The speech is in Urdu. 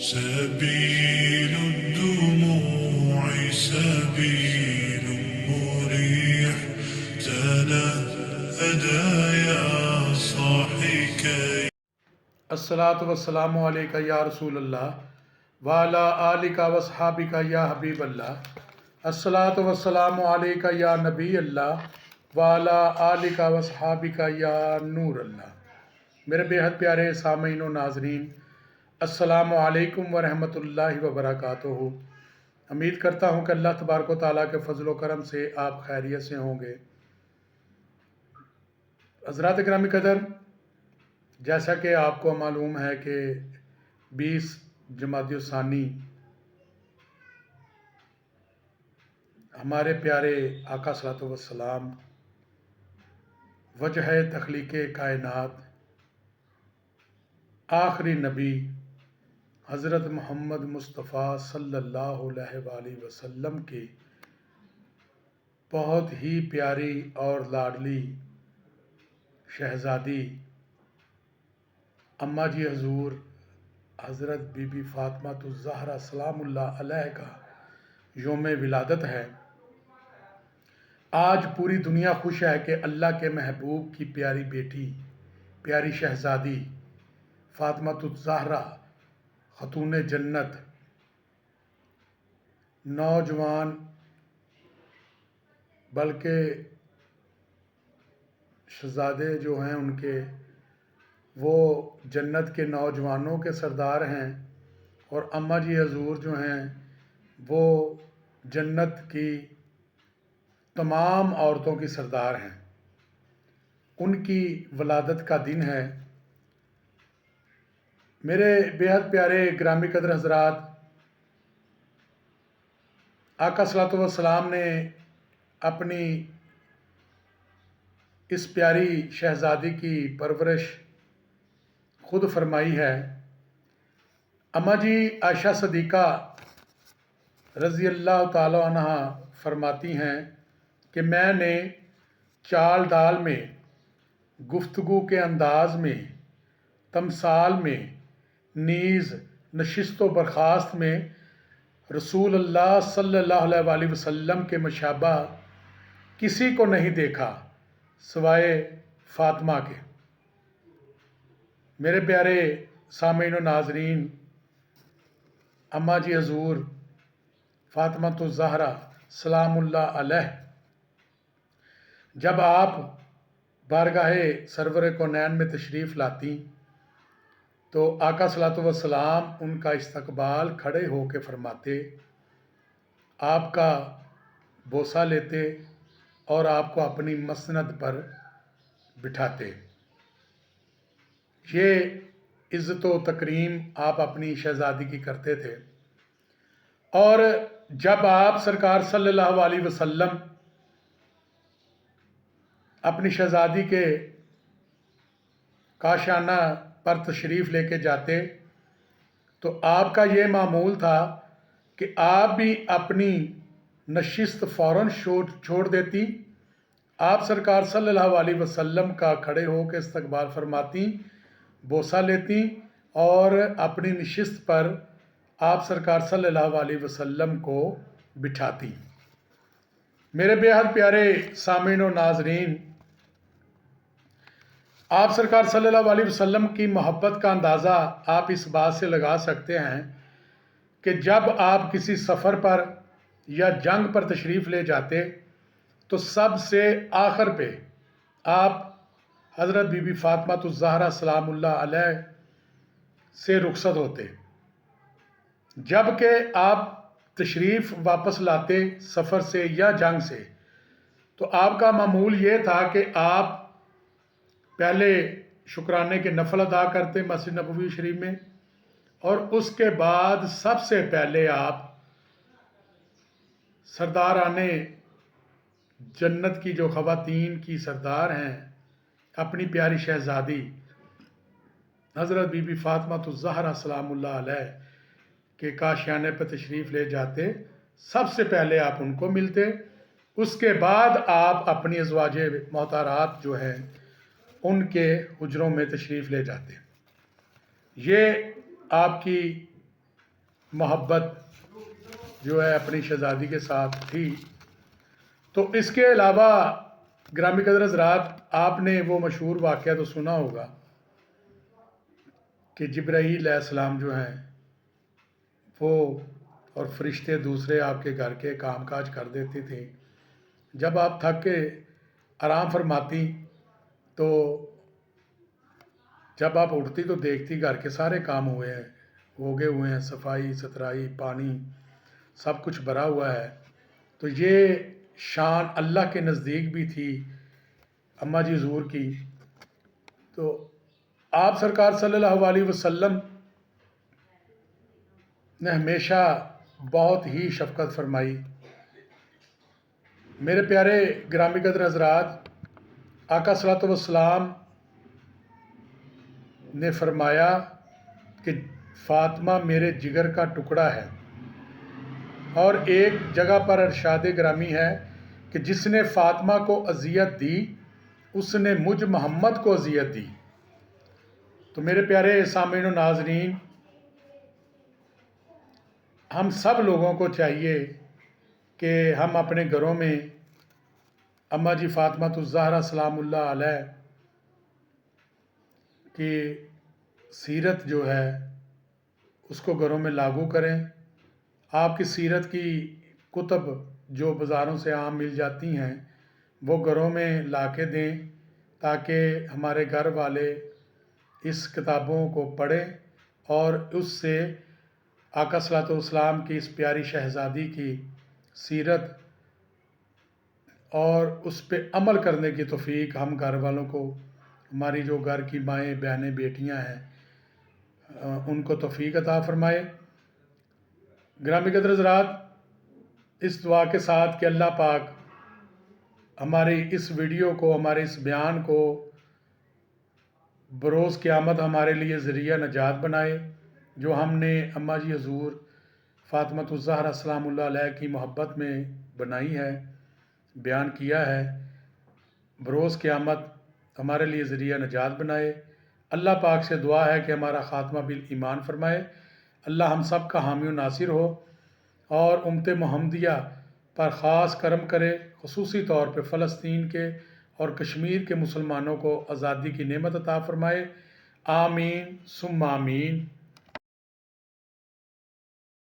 سبيل الدموع سبيل مريح تنهدى يا صاحي كي الصلاۃ والسلام علیکہ یا رسول اللہ وعلی آلک واصحابک یا حبیب اللہ۔ الصلاۃ والسلام علیکہ یا نبی اللہ وعلی آلک واصحابک یا نور اللہ۔ میرے بے حد پیارے سامعین و ناظرین، السلام علیکم ورحمۃ اللہ وبرکاتہ۔ امید کرتا ہوں کہ اللہ تبارک و تعالیٰ کے فضل و کرم سے آپ خیریت سے ہوں گے۔ حضرات گرامی قدر، جیسا کہ آپ کو معلوم ہے کہ 20 جمادی الثانی ہمارے پیارے آقا صلی اللہ علیہ وسلم وجہ تخلیق کائنات آخری نبی حضرت محمد مصطفیٰ صلی اللہ علیہ وآلہ وسلم کی بہت ہی پیاری اور لاڈلی شہزادی اماں جی حضور حضرت بی بی فاطمہ الزہرا سلام اللہ علیہ کا یوم ولادت ہے۔ آج پوری دنیا خوش ہے کہ اللہ کے محبوب کی پیاری بیٹی، پیاری شہزادی فاطمہ الزہرا خاتون جنت، نوجوان بلکہ شہزادے جو ہیں ان کے وہ جنت کے نوجوانوں کے سردار ہیں، اور اماں جی حضور جو ہیں وہ جنت کی تمام عورتوں کی سردار ہیں۔ ان کی ولادت کا دن ہے۔ میرے بے حد پیارے گرامی قدر حضرات، آقا صلی اللہ علیہ وسلم نے اپنی اس پیاری شہزادی کی پرورش خود فرمائی ہے۔ اماں جی عائشہ صدیقہ رضی اللہ تعالی عنہ فرماتی ہیں کہ میں نے چال ڈال میں، گفتگو کے انداز میں، تمثال میں، نیز نشست و برخاست میں رسول اللہ صلی اللہ علیہ وآلہ وسلم کے مشابہ کسی کو نہیں دیکھا سوائے فاطمہ کے۔ میرے پیارے سامعین و ناظرین، اماں جی حضور فاطمہ الزہرا سلام اللہ علیہ جب آپ بارگاہ سرور کونین میں تشریف لاتی تو آقا صلی اللہ علیہ وسلم ان کا استقبال کھڑے ہو کے فرماتے، آپ کا بوسہ لیتے اور آپ کو اپنی مسند پر بٹھاتے۔ یہ عزت و تکریم آپ اپنی شہزادی کی کرتے تھے۔ اور جب آپ سرکار صلی اللہ علیہ وسلم اپنی شہزادی کے کاشانہ پر تشریف لے کے جاتے تو آپ کا یہ معمول تھا کہ آپ بھی اپنی نشست فوراً چھوڑ دیتی، آپ سرکار صلی اللہ علیہ وسلم کا کھڑے ہو کے استقبال فرماتی، بوسہ لیتی اور اپنی نشست پر آپ سرکار صلی اللہ علیہ وسلم کو بٹھاتی۔ میرے بے حد پیارے سامعین و ناظرین، آپ سرکار صلی اللہ علیہ وسلم کی محبت کا اندازہ آپ اس بات سے لگا سکتے ہیں کہ جب آپ کسی سفر پر یا جنگ پر تشریف لے جاتے تو سب سے آخر پہ آپ حضرت بی بی فاطمہ الزہرا سلام اللہ علیہ سے رخصت ہوتے۔ جبکہ آپ تشریف واپس لاتے سفر سے یا جنگ سے تو آپ کا معمول یہ تھا کہ آپ پہلے شکرانے کے نفل ادا کرتے مسجد نبوی شریف میں، اور اس کے بعد سب سے پہلے آپ سردارانے جنت کی جو خواتین کی سردار ہیں اپنی پیاری شہزادی حضرت بی بی فاطمہ الزہرا سلام اللہ علیہ کے کاشیانے پر تشریف لے جاتے، سب سے پہلے آپ ان کو ملتے، اس کے بعد آپ اپنی ازواج محترمات جو ہیں ان کے حجروں میں تشریف لے جاتے۔ یہ آپ کی محبت جو ہے اپنی شہزادی کے ساتھ تھی۔ تو اس کے علاوہ گرامی قدر حضرات، آپ نے وہ مشہور واقعہ تو سنا ہوگا کہ جبرائیل علیہ السلام جو ہیں وہ اور فرشتے دوسرے آپ کے گھر کے کام کاج کر دیتے تھے۔ جب آپ تھک کے آرام فرماتی تو جب آپ اٹھتی تو دیکھتی گھر کے سارے کام ہوگے ہوئے ہیں، صفائی ستھرائی، پانی سب کچھ بھرا ہوا ہے۔ تو یہ شان اللہ کے نزدیک بھی تھی اماں جی حضور کی۔ تو آپ سرکار صلی اللہ علیہ وسلم نے ہمیشہ بہت ہی شفقت فرمائی۔ میرے پیارے گرامی قدر حضرات، آقا صلی اللہ علیہ وسلم نے فرمایا کہ فاطمہ میرے جگر کا ٹکڑا ہے، اور ایک جگہ پر ارشاد گرامی ہے کہ جس نے فاطمہ کو اذیت دی اس نے مجھ محمد کو اذیت دی۔ تو میرے پیارے سامعین و ناظرین، ہم سب لوگوں کو چاہیے کہ ہم اپنے گھروں میں اماں جی فاطمہ الزہرا سلام اللہ علیہ کی سیرت جو ہے اس کو گھروں میں لاگو کریں۔ آپ کی سیرت کی کتب جو بازاروں سے عام مل جاتی ہیں وہ گھروں میں لا کے دیں تاکہ ہمارے گھر والے اس کتابوں کو پڑھیں اور اس سے آقا صلی اللہ علیہ وسلم کی اس پیاری شہزادی کی سیرت اور اس پہ عمل کرنے کی توفیق ہم گھر والوں کو، ہماری جو گھر کی مائیں بہنیں بیٹیاں ہیں، ان کو توفیق عطا فرمائے۔ گرامی قدر حضرات، اس دعا کے ساتھ کہ اللہ پاک ہماری اس ویڈیو کو، ہمارے اس بیان کو بروز قیامت ہمارے لیے ذریعہ نجات بنائے، جو ہم نے اماں جی حضور فاطمہ الزہرا سلام اللہ علیہ کی محبت میں بنائی ہے، بیان کیا ہے، بروز قیامت ہمارے لیے ذریعہ نجات بنائے۔ اللہ پاک سے دعا ہے کہ ہمارا خاتمہ بالایمان فرمائے۔ اللہ ہم سب کا حامی و ناصر ہو اور امت محمدیہ پر خاص کرم کرے، خصوصی طور پہ فلسطین کے اور کشمیر کے مسلمانوں کو آزادی کی نعمت عطا فرمائے۔ آمین ثم آمین۔